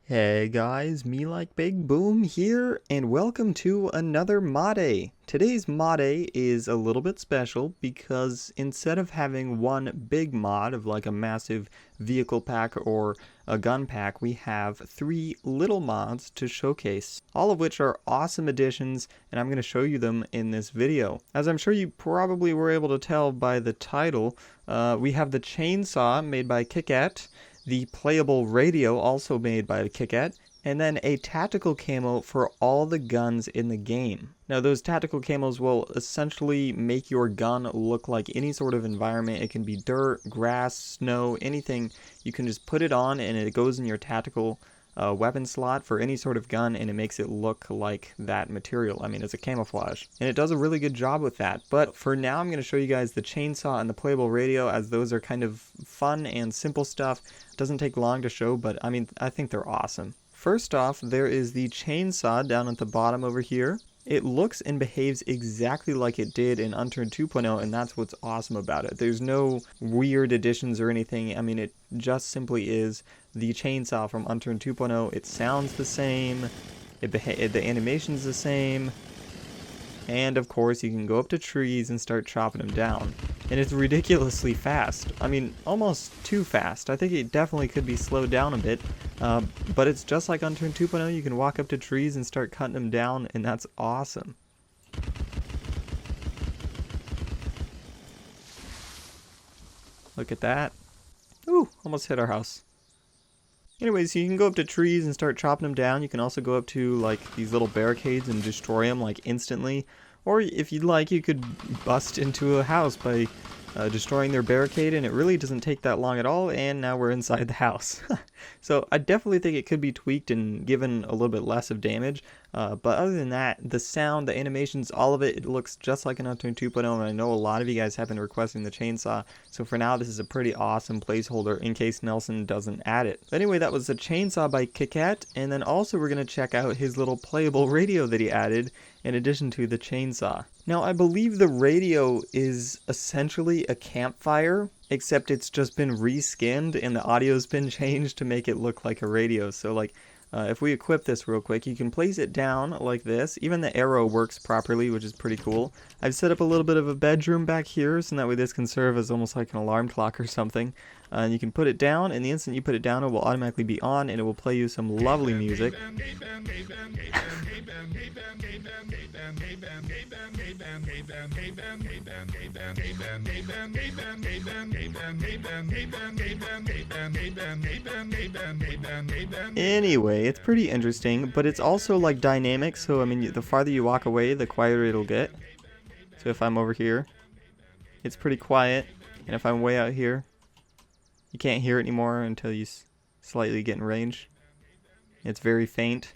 Hey guys, MeLikeBigBoom here, and welcome to another Modday. Today's Modday is a little bit special because instead of having one big mod of like a massive vehicle pack or a gun pack, we have three little mods to showcase, all of which are awesome additions, and I'm going to show you them in this video. As I'm sure you probably were able to tell by the title, we have the chainsaw made by KikET, the Playable Radio, also made by KikET, and then a tactical camo for all the guns in the game. Now those tactical camos will essentially make your gun look like any sort of environment. It can be dirt, grass, snow, anything. You can just put it on and it goes in your tactical weapon slot for any sort of gun, and it makes it look like that material. I mean, it's a camouflage, and it does a really good job with that. But for now, I'm going to show you guys the chainsaw and the Playable Radio, as those are kind of fun and simple stuff. It doesn't take long to show, but I mean, I think they're awesome. First off, there is the chainsaw down at the bottom over here. It looks and behaves exactly like it did in Unturned 2.0, and that's what's awesome about it. There's no weird additions or anything. I mean, it just simply is the chainsaw from Unturned 2.0. It sounds the same, the animation's the same, and of course you can go up to trees and start chopping them down. And it's ridiculously fast. I mean, almost too fast. I think it definitely could be slowed down a bit, but it's just like Unturned 2.0. You can walk up to trees and start cutting them down, and that's awesome. Look at that. Ooh, almost hit our house. Anyways, you can go up to trees and start chopping them down. You can also go up to like these little barricades and destroy them like instantly. Or if you'd like, you could bust into a house by destroying their barricade, and it really doesn't take that long at all, and now we're inside the house. So I definitely think it could be tweaked and given a little bit less of damage, but other than that, the sound, the animations, all of it, it looks just like an Unturned 2.0, and I know a lot of you guys have been requesting the chainsaw, so for now this is a pretty awesome placeholder in case Nelson doesn't add it. But anyway, that was the chainsaw by KikET, and then also we're going to check out his little Playable Radio that he added in addition to the chainsaw. Now, I believe the radio is essentially a campfire, except it's just been reskinned and the audio's been changed to make it look like a radio. So like, if we equip this real quick, you can place it down like this. Even the arrow works properly, which is pretty cool. I've set up a little bit of a bedroom back here, so that way this can serve as almost like an alarm clock or something. And you can put it down, and the instant you put it down, it will automatically be on, and it will play you some lovely music. Anyway, it's pretty interesting, but it's also like dynamic, so I mean, the farther you walk away, the quieter it'll get. So if I'm over here, it's pretty quiet, and if I'm way out here, you can't hear it anymore until you slightly get in range. It's very faint.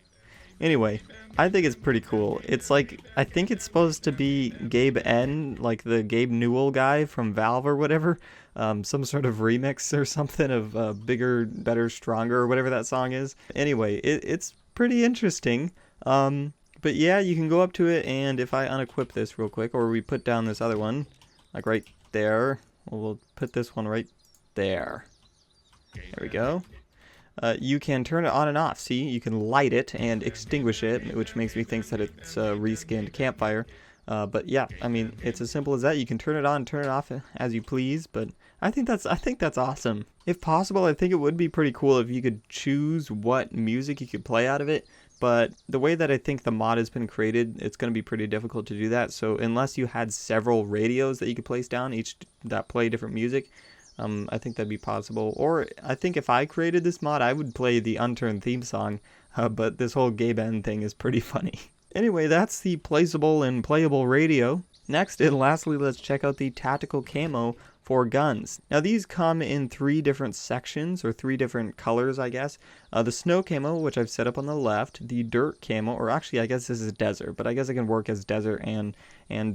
Anyway, I think it's pretty cool. It's like, I think it's supposed to be Gabe N, like the Gabe Newell guy from Valve or whatever. Some sort of remix or something of Bigger, Better, Stronger, or whatever that song is. Anyway, it's pretty interesting. But yeah, you can go up to it, and if I unequip this real quick, or we put down this other one, like right there, we'll put this one right there. There we go. You can turn it on and off. See, you can light it and extinguish it, which makes me think that it's a reskinned campfire. But yeah, I mean, it's as simple as that. You can turn it on, turn it off as you please. But I think that's awesome. If possible, I think it would be pretty cool if you could choose what music you could play out of it. But the way that I think the mod has been created, it's going to be pretty difficult to do that. So unless you had several radios that you could place down, each that play different music, I think that'd be possible. Or I think if I created this mod, I would play the Unturned theme song, but this whole Gabe N thing is pretty funny. Anyway, that's the placeable and playable radio. Next and lastly, let's check out the tactical camo for guns. Now these come in three different sections, or three different colors, I guess. The snow camo, which I've set up on the left, the dirt camo, or actually I guess this is desert, but I guess it can work as desert and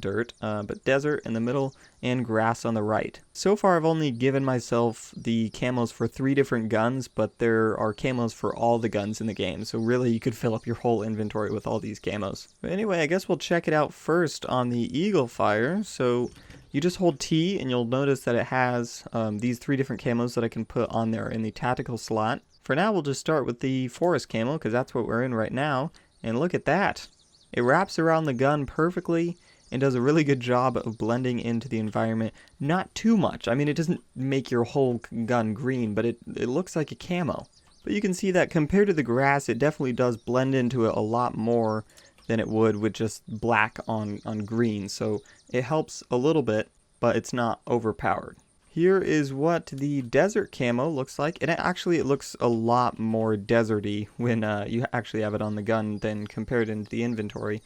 dirt, but desert in the middle and grass on the right. So far I've only given myself the camos for three different guns, but there are camos for all the guns in the game, so really you could fill up your whole inventory with all these camos. But anyway, I guess we'll check it out first on the Eagle Fire. So you just hold T and you'll notice that it has these three different camos that I can put on there in the tactical slot. For now, we'll just start with the forest camo, because that's what we're in right now. And look at that. It wraps around the gun perfectly and does a really good job of blending into the environment. Not too much. I mean, it doesn't make your whole gun green, but it looks like a camo. But you can see that compared to the grass, it definitely does blend into it a lot more than it would with just black on green. So it helps a little bit, but it's not overpowered. Here is what the desert camo looks like. And it looks a lot more deserty when you actually have it on the gun than compared into the inventory.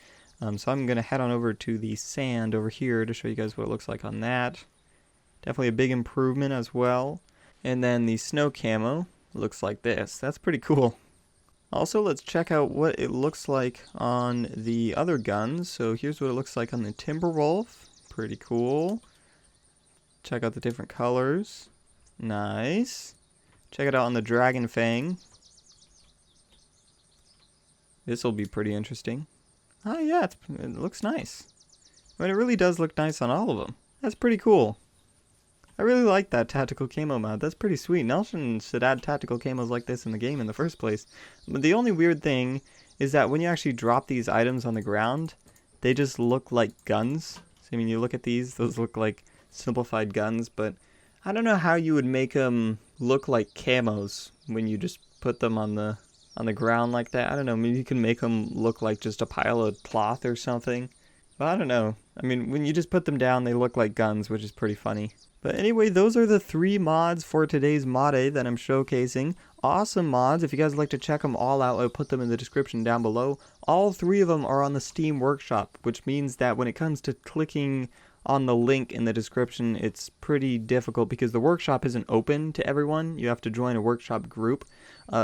So I'm going to head on over to the sand over here to show you guys what it looks like on that. Definitely a big improvement as well. And then the snow camo looks like this. That's pretty cool. Also, let's check out what it looks like on the other guns. So here's what it looks like on the Timberwolf. Pretty cool. Check out the different colors. Nice. Check it out on the Dragon Fang. This will be pretty interesting. Oh yeah, it looks nice. I mean, it really does look nice on all of them. That's pretty cool. I really like that tactical camo mod. That's pretty sweet. Nelson should add tactical camos like this in the game in the first place. But the only weird thing is that when you actually drop these items on the ground, they just look like guns. So, I mean, you look at these, those look like simplified guns, but I don't know how you would make them look like camos when you just put them on the ground like that. I don't know, maybe you can make them look like just a pile of cloth or something. But I don't know. I mean, when you just put them down, they look like guns, which is pretty funny. But anyway, those are the 3 mods for today's Modday that I'm showcasing. Awesome mods. If you guys would like to check them all out, I'll put them in the description down below. All 3 of them are on the Steam Workshop, which means that when it comes to clicking on the link in the description, it's pretty difficult because the workshop isn't open to everyone. You have to join a workshop group.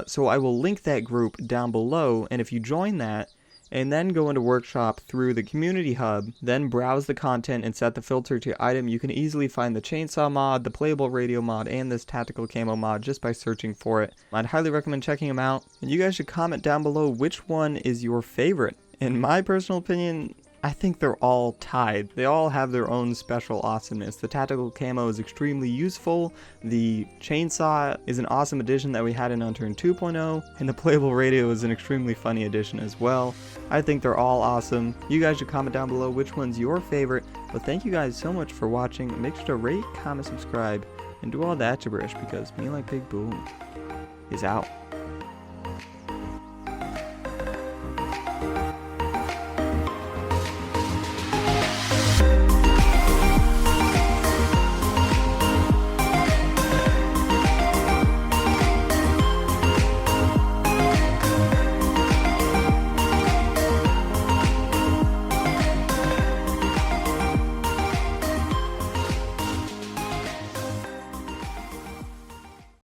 So I will link that group down below, and if you join that and then go into workshop through the community hub, then browse the content and set the filter to item, you can easily find the chainsaw mod, the Playable Radio mod, and this tactical camo mod just by searching for it. I'd highly recommend checking them out, and you guys should comment down below which one is your favorite. In my personal opinion, I think they're all tied. They all have their own special awesomeness. The tactical camo is extremely useful. The chainsaw is an awesome addition that we had in Unturned 2.0. And the Playable Radio is an extremely funny addition as well. I think they're all awesome. You guys should comment down below which one's your favorite. But thank you guys so much for watching. Make sure to rate, comment, subscribe, and do all that gibberish because MeLikeBigBoom is out.